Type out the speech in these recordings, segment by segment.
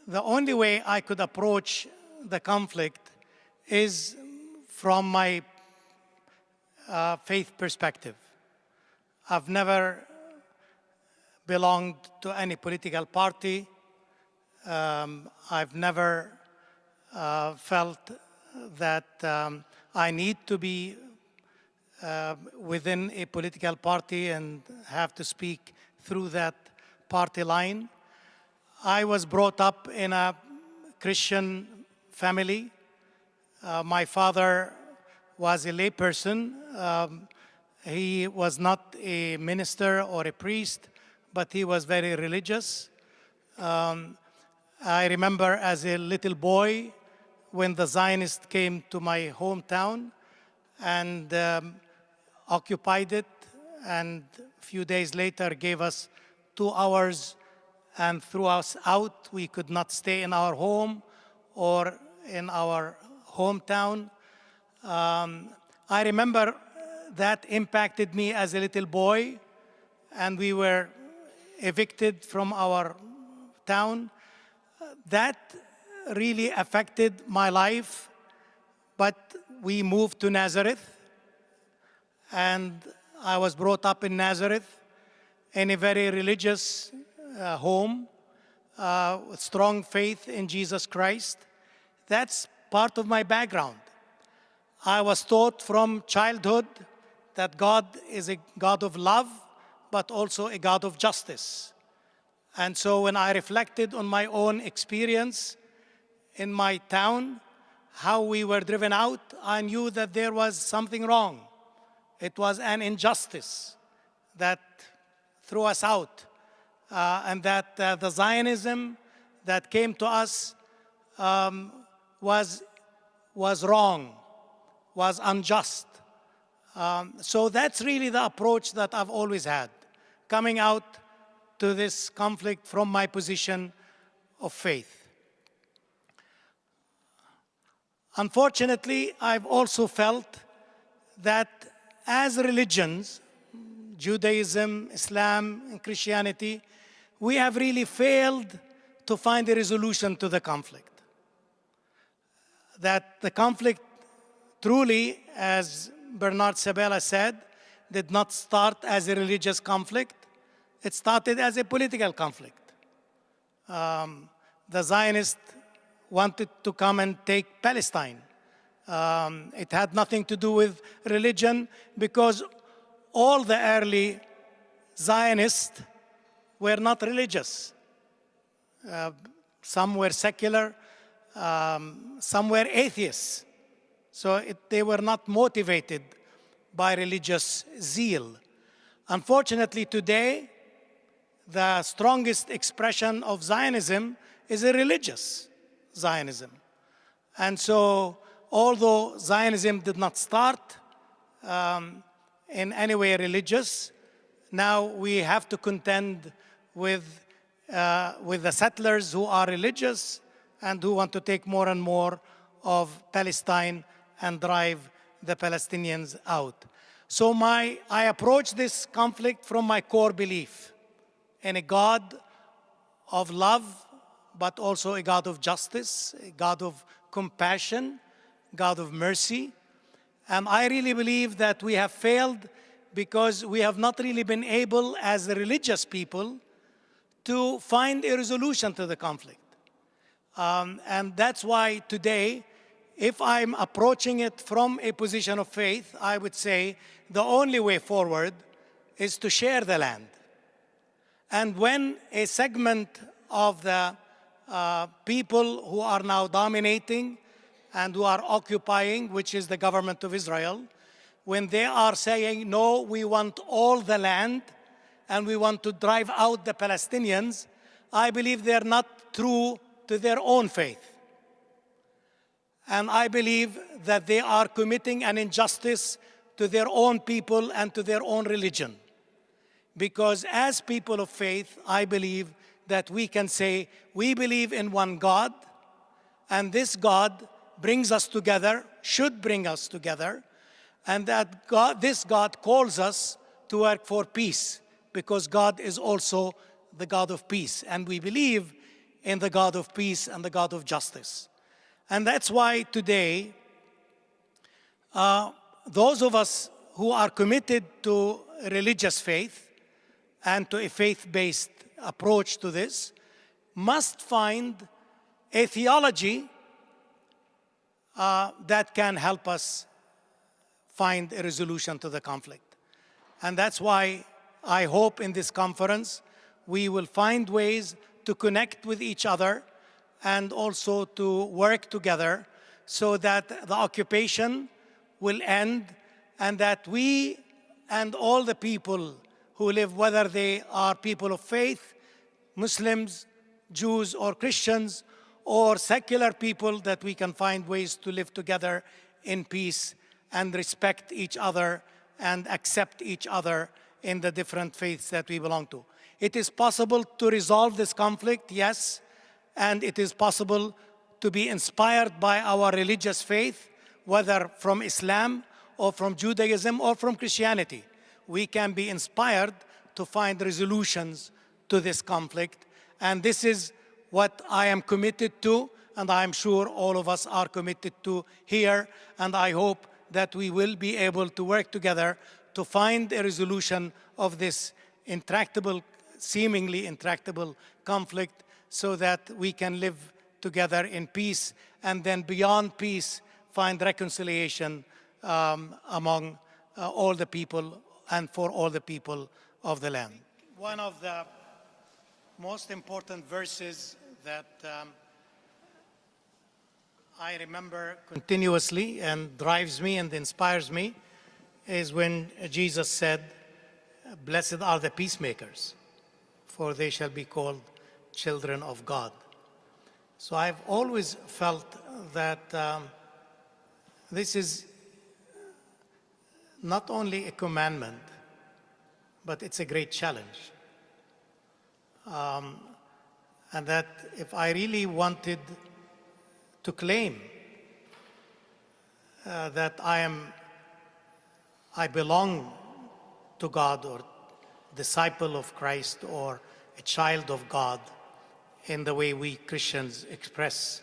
the only way I could approach the conflict is from my faith perspective. I've never belonged to any political party. I've never felt that I need to be within a political party and have to speak through that party line. I was brought up in a Christian family. My father was a layperson. He was not a minister or a priest, but he was very religious. I remember as a little boy when the Zionists came to my hometown and occupied it, and a few days later gave us 2 hours and threw us out. We could not stay in our home or in our hometown. I remember that impacted me as a little boy, and we were evicted from our town. That really affected my life, but we moved to Nazareth, and I was brought up in Nazareth in a very religious home, with strong faith in Jesus Christ. That's part of my background. I was taught from childhood that God is a God of love, but also a God of justice. And so when I reflected on my own experience in my town, how we were driven out, I knew that there was something wrong. It was an injustice that threw us out, and that the Zionism that came to us was wrong, was unjust. So that's really the approach that I've always had, coming out to this conflict from my position of faith. Unfortunately, I've also felt that as religions, Judaism, Islam, and Christianity, we have really failed to find a resolution to the conflict. That the conflict truly, as Bernard Sabella said, did not start as a religious conflict. It started as a political conflict. The Zionists wanted to come and take Palestine. It had nothing to do with religion, because all the early Zionists were not religious. Some were secular, some were atheists. So they were not motivated by religious zeal. Unfortunately, today, the strongest expression of Zionism is a religious Zionism. And so, although Zionism did not start in any way religious, now we have to contend with the settlers who are religious and who want to take more and more of Palestine and drive the Palestinians out. So I approach this conflict from my core belief in a God of love, but also a God of justice, a God of compassion, God of mercy. And I really believe that we have failed because we have not really been able, as a religious people, to find a resolution to the conflict. And that's why today, if I'm approaching it from a position of faith, I would say the only way forward is to share the land. And when a segment of the people who are now dominating and who are occupying, which is the government of Israel, when they are saying, no, we want all the land and we want to drive out the Palestinians, I believe they're not true to their own faith. And I believe that they are committing an injustice to their own people and to their own religion. Because as people of faith, I believe that we can say, we believe in one God, and this God brings us together, should bring us together, and that this God calls us to work for peace, because God is also the God of peace. And we believe in the God of peace and the God of justice. And that's why today, those of us who are committed to religious faith and to a faith-based approach to this must find a theology that can help us find a resolution to the conflict. And that's why I hope in this conference we will find ways to connect with each other and also to work together so that the occupation will end and that we and all the people who live, whether they are people of faith, Muslims, Jews, or Christians, or secular people, that we can find ways to live together in peace and respect each other and accept each other in the different faiths that we belong to. It is possible to resolve this conflict, yes, and it is possible to be inspired by our religious faith, whether from Islam or from Judaism or from Christianity. We can be inspired to find resolutions to this conflict, and this is what I am committed to, and I am sure all of us are committed to here, and I hope that we will be able to work together to find a resolution of this intractable, seemingly intractable conflict so that we can live together in peace, and then beyond peace, find reconciliation among all the people and for all the people of the land. One of the most important verses that I remember continuously and drives me and inspires me is when Jesus said, "Blessed are the peacemakers, for they shall be called children of God." So I've always felt that this is not only a commandment, but it's a great challenge. And that if I really wanted to claim that I belong to God, or disciple of Christ, or a child of God, in the way we Christians express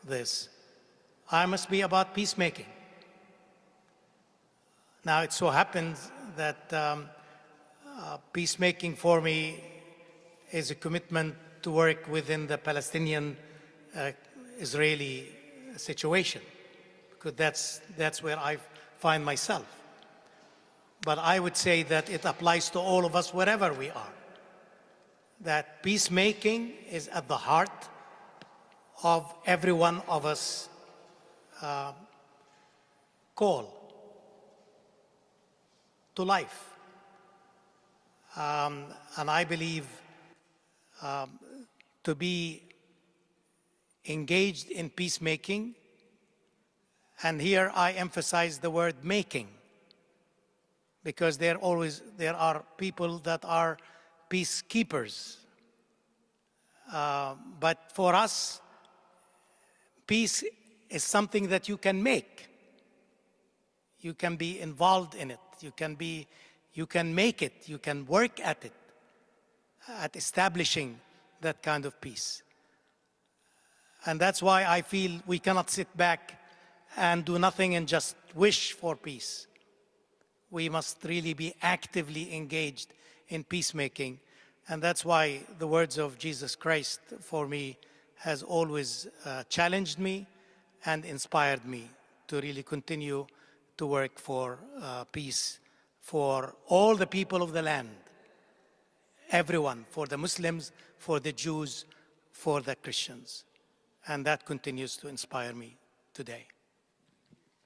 this, I must be about peacemaking. Now, it so happens that peacemaking for me is a commitment to work within the Palestinian Israeli situation, because that's where I find myself. But I would say that it applies to all of us wherever we are, that peacemaking is at the heart of every one of us call to life. And I believe to be engaged in peacemaking, and here I emphasize the word making, because there are people that are peacekeepers. But for us, peace is something that you can make. You can be involved in it. You can make it. You can work at it, at establishing that kind of peace. And that's why I feel we cannot sit back and do nothing and just wish for peace. We must really be actively engaged in peacemaking. And that's why the words of Jesus Christ for me has always challenged me and inspired me to really continue to work for peace for all the people of the land, everyone, for the Muslims, for the Jews, for the Christians. And that continues to inspire me today.